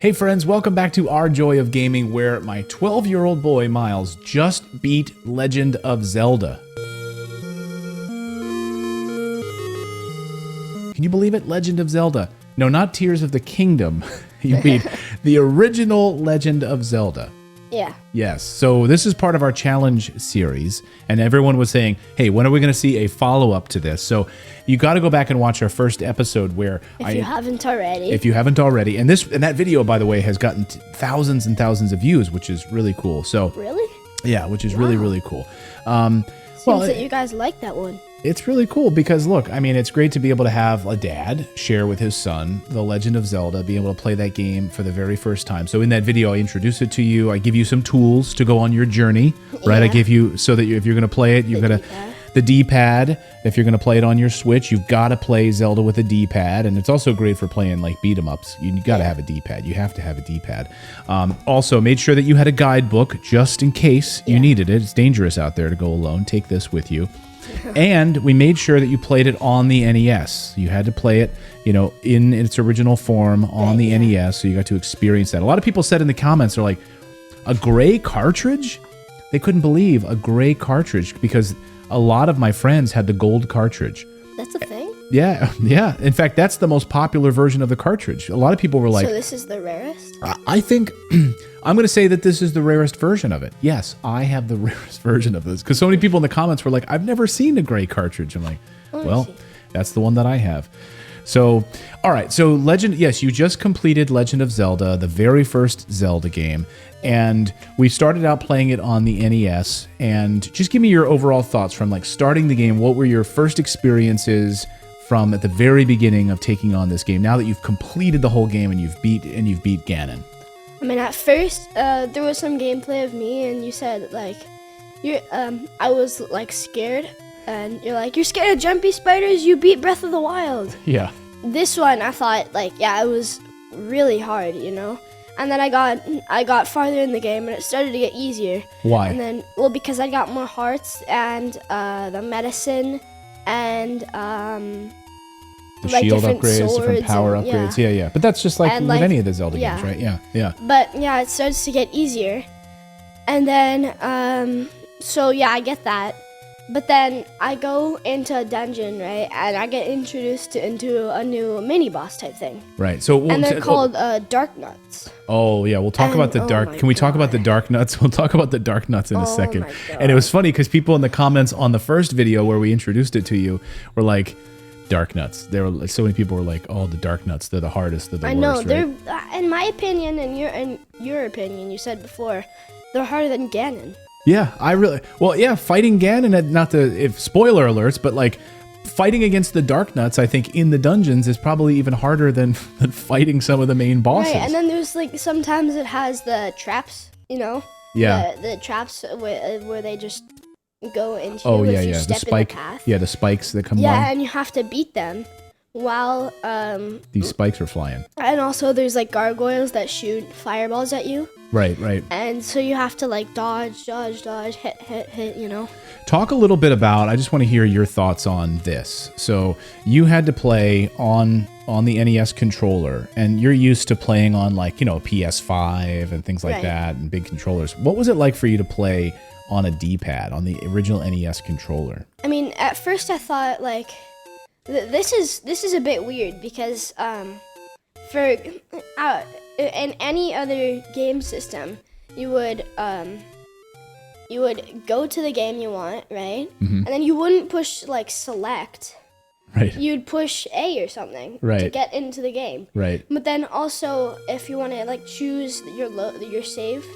Hey friends, welcome back to Our Joy of Gaming, where my 12-year-old boy, Miles, just beat Legend of Zelda. Can you believe it? Legend of Zelda. No, not Tears of the Kingdom. You beat the original Legend of Zelda. Yeah. Yes. So this is part of our challenge series, and everyone was saying, hey, when are we going to see a follow-up to this? So you got to go back and watch our first episode where If you haven't already. And that video, by the way, has gotten thousands and thousands of views, which is really cool. So Really? Yeah, which is really, really cool. Seems that you guys like that one. It's really cool because, look, I mean, it's great to be able to have a dad share with his son The Legend of Zelda, be able to play that game for the very first time. So in that video, I introduce it to you. I give you some tools to go on your journey, right? Yeah. I give you, so that if you're going to play it, you've got the D-pad. If you're going to play it on your Switch, you've got to play Zelda with a D-pad. And it's also great for playing like beat-em-ups. You got to have a D-pad. You have to have a D-pad. Also, made sure that you had a guidebook just in case you needed it. It's dangerous out there to go alone. Take this with you. And we made sure that you played it on the NES. You had to play it, in its original form on the NES, so you got to experience that. A lot of people said in the comments, they're like, a gray cartridge? They couldn't believe a gray cartridge because a lot of my friends had the gold cartridge. That's a thing? Yeah. In fact, that's the most popular version of the cartridge. A lot of people were like... So this is the rarest? I think... I'm going to say that this is the rarest version of it. Yes, I have the rarest version of this. Because so many people in the comments were like, I've never seen a gray cartridge. I'm like, well, that's the one that I have. So, all right. So yes, you just completed Legend of Zelda, the very first Zelda game. And we started out playing it on the NES. And just give me your overall thoughts from like starting the game. What were your first experiences from at the very beginning of taking on this game? Now that you've completed the whole game and you've beat Ganon. I mean, at first, there was some gameplay of me, and you said, like, I was, like, scared, and you're like, you're scared of jumpy spiders, you beat Breath of the Wild. Yeah. This one, I thought, like, it was really hard, And then I got farther in the game, and it started to get easier. Why? And then, because I got more hearts, and the medicine, and, the like shield upgrades, different power and, upgrades. Yeah. But that's just like with any of the Zelda games, right? Yeah. But it starts to get easier. And then, I get that. But then I go into a dungeon, right? And I get introduced into a new mini boss type thing. Right. So and they're called Dark Nuts. Oh yeah, we'll talk about the dark. Can we talk about the Dark Nuts? We'll talk about the Dark Nuts in a second. My God. And it was funny because people in the comments on the first video where we introduced it to you were like, Dark Nuts. There were so many people were like, "Oh, the Dark Nuts. They're the hardest. They're the worst." I know. They're, in my opinion, and your opinion, you said before, they're harder than Ganon. Yeah, fighting Ganon. Not if spoiler alerts, but like fighting against the Dark Nuts, I think in the dungeons is probably even harder than fighting some of the main bosses. Right, and then there's like sometimes it has the traps. Yeah. The traps where they just go into the spike in the path. The spikes that come along. Yeah, and you have to beat them while these spikes are flying. And also there's like gargoyles that shoot fireballs at you. Right. And so you have to like dodge, hit, Talk a little bit about, I just want to hear your thoughts on this. So you had to play on the NES controller, and you're used to playing on like, PS5 and things like that and big controllers. What was it like for you to play on a D-pad, on the original NES controller? I mean, at first I thought like, this is a bit weird because for in any other game system, you would go to the game you want, right? Mm-hmm. And then you wouldn't push like select. Right. You'd push A or something to get into the game. Right. But then also, if you want to like choose your saved,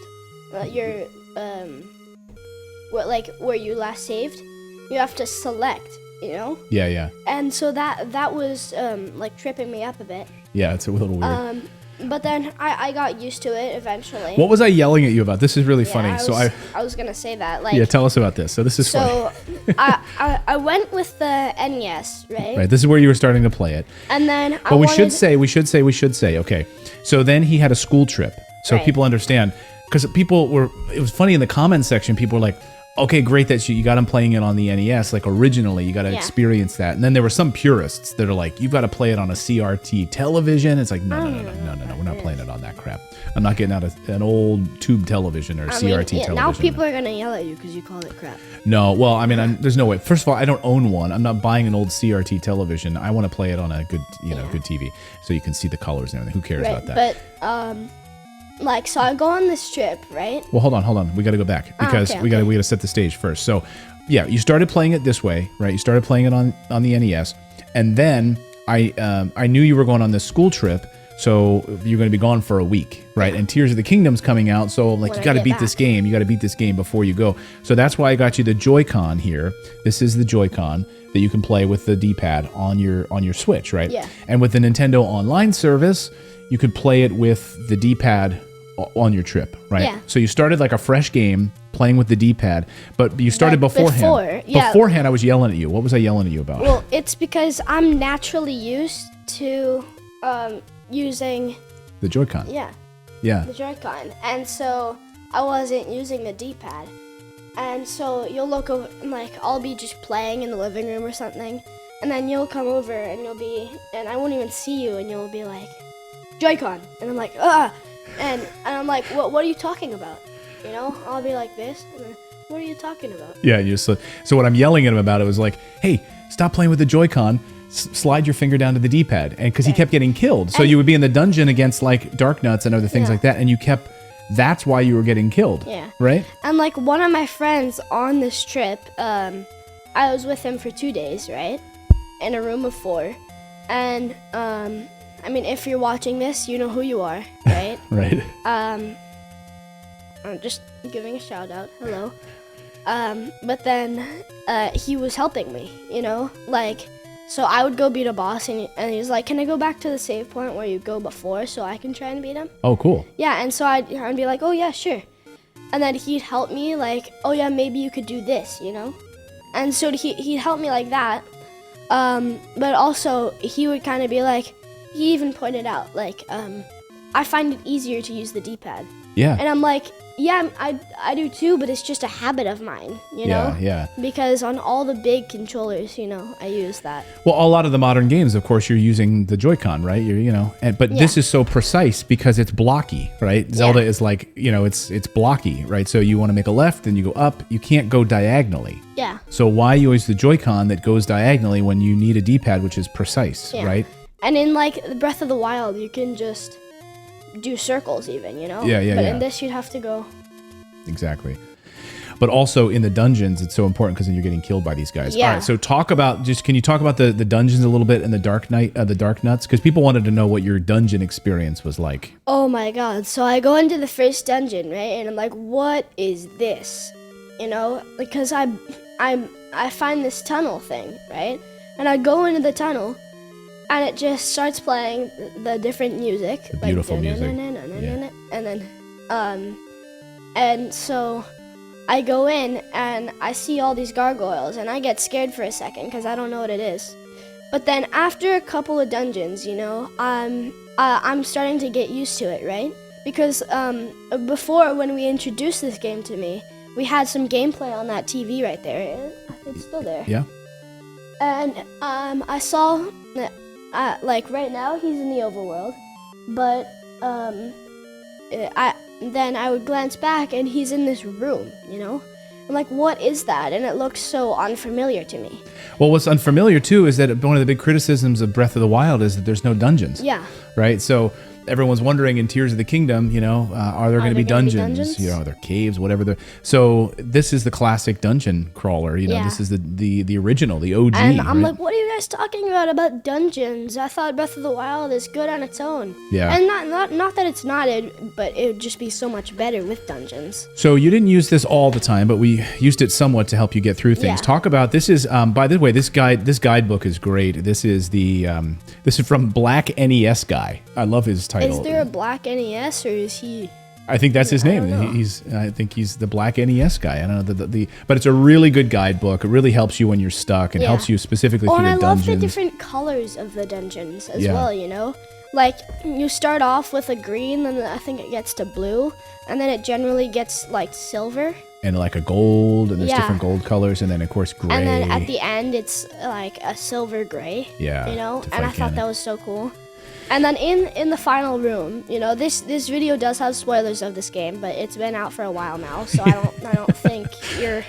where you last saved, you have to select, Yeah. And so that was like tripping me up a bit. Yeah, it's a little weird. But then I got used to it eventually. What was I yelling at you about? This is really funny. I was gonna say that. Like, tell us about this. So this is funny. So I went with the NES, right? Right. This is where you were starting to play it. And then we should say. Okay. So then he had a school trip. So people understand, because it was funny in the comments section. People were like, Okay, great that you got them playing it on the NES. Like originally, you got to experience that. And then there were some purists that are like, you've got to play it on a CRT television. It's like, no, we're not playing it on that crap. I'm not getting out an old tube television or CRT television. Now people are gonna yell at you because you call it crap. No, well, I mean, there's no way. First of all, I don't own one. I'm not buying an old CRT television. I want to play it on a good, good TV, so you can see the colors and everything. Who cares about that? But so I go on this trip, right? Well, hold on. We got to go back because we got to set the stage first. So, yeah, you started playing it this way, right? You started playing it on the NES, and then I knew you were going on this school trip. So you're going to be gone for a week, right? And Tears of the Kingdom's coming out, so like you got to beat this game. You got to beat this game before you go. So that's why I got you the JoyCon here. This is the JoyCon that you can play with the D-pad on your Switch, right? Yeah. And with the Nintendo Online service, you could play it with the D-pad on your trip, right? Yeah. So you started like a fresh game playing with the D-pad, but you started beforehand. Beforehand, I was yelling at you. What was I yelling at you about? Well, it's because I'm naturally used to using the Joy-Con. Yeah. The Joy-Con. And so I wasn't using the D-pad. And so you'll look over, like I'll be just playing in the living room or something, and then you'll come over and I won't even see you, and you'll be like, Joy-Con. And I'm like, ah. And I'm like, what are you talking about? I'll be like this, and then, what are you talking about? Yeah, so what I'm yelling at him about, it was like, hey, stop playing with the Joy-Con. Slide your finger down to the D-pad, and because he kept getting killed, so you would be in the dungeon against like Dark Nuts and other things like that, and that's why you were getting killed. Yeah. Right. And like one of my friends on this trip, I was with him for 2 days, right, in a room of 4, and I mean, if you're watching this, you know who you are, right? Right. I'm just giving a shout out. Hello. But then he was helping me, So I would go beat a boss, and he's like, can I go back to the save point where you go before so I can try and beat him? Oh, cool. Yeah, and so I'd be like, oh, yeah, sure. And then he'd help me, like, oh, yeah, maybe you could do this, And so he'd help me like that. But also, he would kind of be like, he even pointed out, like, I find it easier to use the D-pad. Yeah. And I'm like, yeah, I do too, but it's just a habit of mine, Yeah. Because on all the big controllers, I use that. Well, a lot of the modern games, of course, you're using the Joy-Con, right? But this is so precise because it's blocky, right? Zelda is like, it's blocky, right? So you want to make a left, then you go up. You can't go diagonally. Yeah. So why use the Joy-Con that goes diagonally when you need a D-pad, which is precise, right? And in like Breath of the Wild, you can just do circles even, Yeah. But in this, you'd have to go. Exactly. But also in the dungeons, it's so important because then you're getting killed by these guys. Yeah. All right, so can you talk about the dungeons a little bit and the Dark Nuts? Because people wanted to know what your dungeon experience was like. Oh my God. So I go into the first dungeon, right? And I'm like, what is this? Because I find this tunnel thing, right? And I go into the tunnel, and it just starts playing the different music. The beautiful music. And then, and so I go in, and I see all these gargoyles, and I get scared for a second, because I don't know what it is. But then after a couple of dungeons, I'm starting to get used to it, right? Because before, when we introduced this game to me, we had some gameplay on that TV right there. It's still there. Yeah. And I saw that, like right now he's in the overworld, but then I would glance back and he's in this room, I'm like, what is that? And it looks so unfamiliar to me. Well, what's unfamiliar too is that one of the big criticisms of Breath of the Wild is that there's no dungeons. Yeah. Right? So everyone's wondering in Tears of the Kingdom, are there going to be dungeons? Are there caves, whatever. So this is the classic dungeon crawler. This is the original, the OG. And I'm like, what are you guys talking about dungeons? I thought Breath of the Wild is good on its own. Yeah. And not that it's not, but it would just be so much better with dungeons. So you didn't use this all the time, but we used it somewhat to help you get through things. Yeah. Talk about this is by the way, this guidebook is great. This is this is from Black NES Guy. I love his title. Is there a Black NES, or is he? I think that's his name. I think he's the Black NES guy. I don't know but it's a really good guidebook. It really helps you when you're stuck and helps you specifically through the dungeons. And I love the different colors of the dungeons as well. like you start off with a green, then I think it gets to blue, and then it generally gets like silver. And like a gold, and there's Yeah. different gold colors, and then of course gray. And then at the end, it's like a silver gray. Yeah, You know, to and I fight thought Ganon. that was so cool. And then in the final room, you know, this video does have spoilers of this game, but it's been out for a while now, so I don't think you're.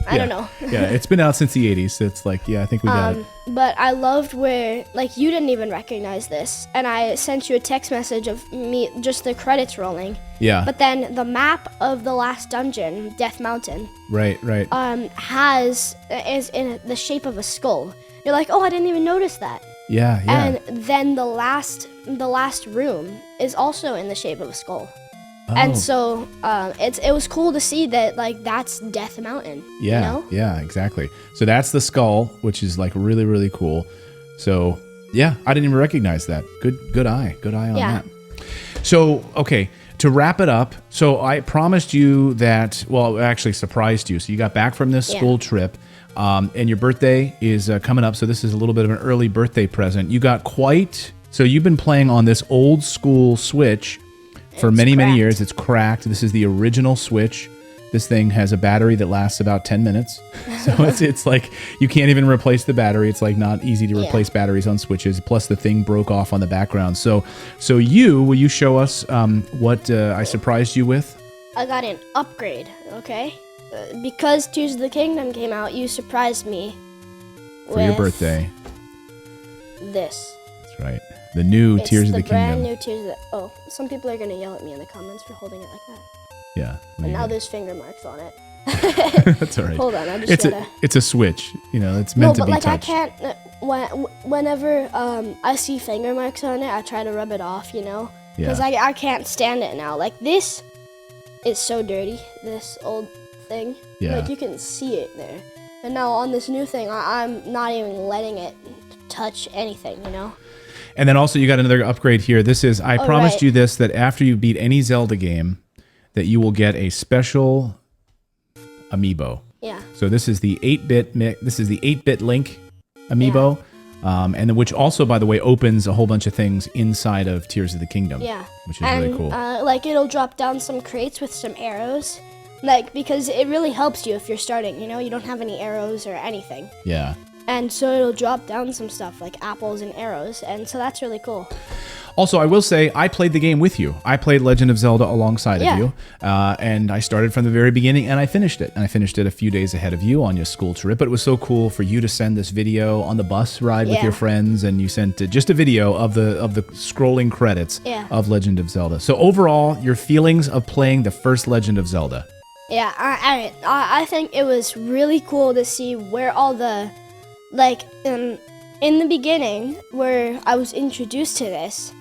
I don't know. Yeah, it's been out since the 80s. So it's like, yeah, I think we got it. But I loved where, like, you didn't even recognize this, and I sent you a text message of me, just the credits rolling. Yeah. But then the map of the last dungeon, Death Mountain, Right. is in the shape of a skull. You're like, oh, I didn't even notice that. Yeah. And then the last room is also in the shape of a skull. Oh. And so it was cool to see that, like, that's Death Mountain. Yeah, You know? yeah, exactly. So that's the skull, which is like really, really cool. So yeah, I didn't even recognize that. Good eye on Yeah. that. So okay, to wrap it up, so I promised you that. Well, I actually surprised you. So you got back from this school trip, and your birthday is coming up. So this is a little bit of an early birthday present. You got so you've been playing on this old school Switch for many cracked. years. It's cracked. This is the original Switch. This thing has a battery that lasts about 10 minutes. So it's like you can't even replace the battery. It's like not easy to replace batteries on Switches. Plus the thing broke off on the background. So will you show us what I surprised you with? I got an upgrade, okay? Because Tears of the Kingdom came out, you surprised me For your birthday. This. That's right. The new It's Tears of the brand Kingdom. new Tears of the... Oh, some people are going to yell at me in the comments for holding it like that. Yeah. And now there's finger marks on it. That's all right. Hold on, I just gotta... It's a Switch. You know, it's meant to be like touched. I can't... Whenever I see finger marks on it, I try to rub it off, you know? Because Yeah. I can't stand it now. Like, this is so dirty, this old thing. Yeah. Like, you can see it there. And now on this new thing, I'm not even letting it touch anything, you know? And then also you got another upgrade here. This is, I promised right. you this, that after you beat any Zelda game, that you will get a special amiibo. Yeah. So this is the 8-bit Link amiibo, and then which also, by the way, opens a whole bunch of things inside of Tears of the Kingdom. Yeah. Which is really cool. Like, it'll drop down some crates with some arrows. Like, because it really helps you if you're starting, you know? You don't have any arrows or anything. Yeah. And so it'll drop down some stuff like apples and arrows, and so that's really cool. Also, I will say, I played the game with you. I played Legend of Zelda alongside Yeah. of you, and I started from the very beginning, and I finished it. And I finished it a few days ahead of you on your school trip, but it was so cool for you to send this video on the bus ride with Yeah. your friends, and you sent just a video of the scrolling credits of Legend of Zelda. So overall, your feelings of playing the first Legend of Zelda. Yeah, I think it was really cool to see where all the, like, in the beginning, where I was introduced to this,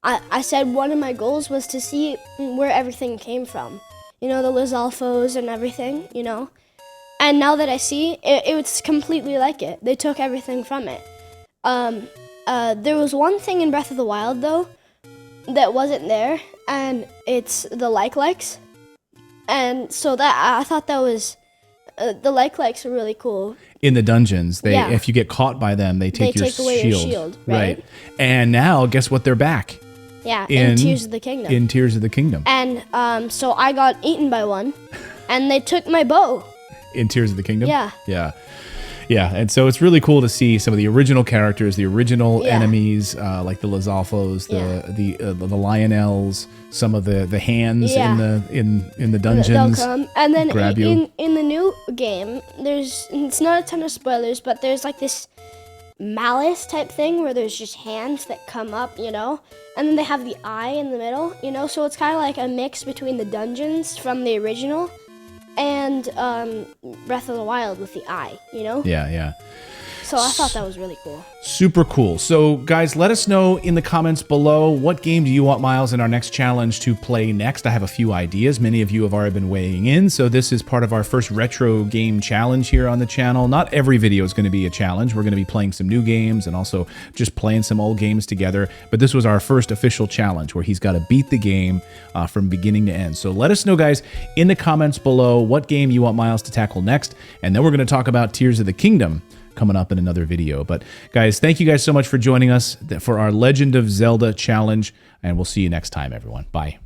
I said one of my goals was to see where everything came from. You know, the Lizalfos and everything, you know? And now that I see, it was completely like it. They took everything from it. There was one thing in Breath of the Wild, though, that wasn't there, and it's the likes. And so that I thought that was the likes are really cool. In the dungeons, if you get caught by them, they take away your shield, right? And now, guess what? They're back. Yeah, in Tears of the Kingdom. In Tears of the Kingdom. And so I got eaten by one, and they took my bow. In Tears of the Kingdom? Yeah. Yeah. Yeah, and so it's really cool to see some of the original characters, the original enemies, like the Lizalfos, the Lionels, some of the hands in the dungeons. They'll come, and then grab you. in the new game, it's not a ton of spoilers, but there's like this malice type thing where there's just hands that come up, you know, and then they have the eye in the middle, you know, so it's kind of like a mix between the dungeons from the original and Breath of the Wild with the eye, you know? Yeah. So I thought that was really cool. Super cool. So, guys, let us know in the comments below, what game do you want Miles in our next challenge to play next? I have a few ideas. Many of you have already been weighing in. So this is part of our first retro game challenge here on the channel. Not every video is going to be a challenge. We're going to be playing some new games and also just playing some old games together. But this was our first official challenge where he's got to beat the game from beginning to end. So let us know, guys, in the comments below what game you want Miles to tackle next. And then we're going to talk about Tears of the Kingdom coming up in another video. But guys, thank you guys so much for joining us for our Legend of Zelda challenge, and we'll see you next time, everyone. Bye.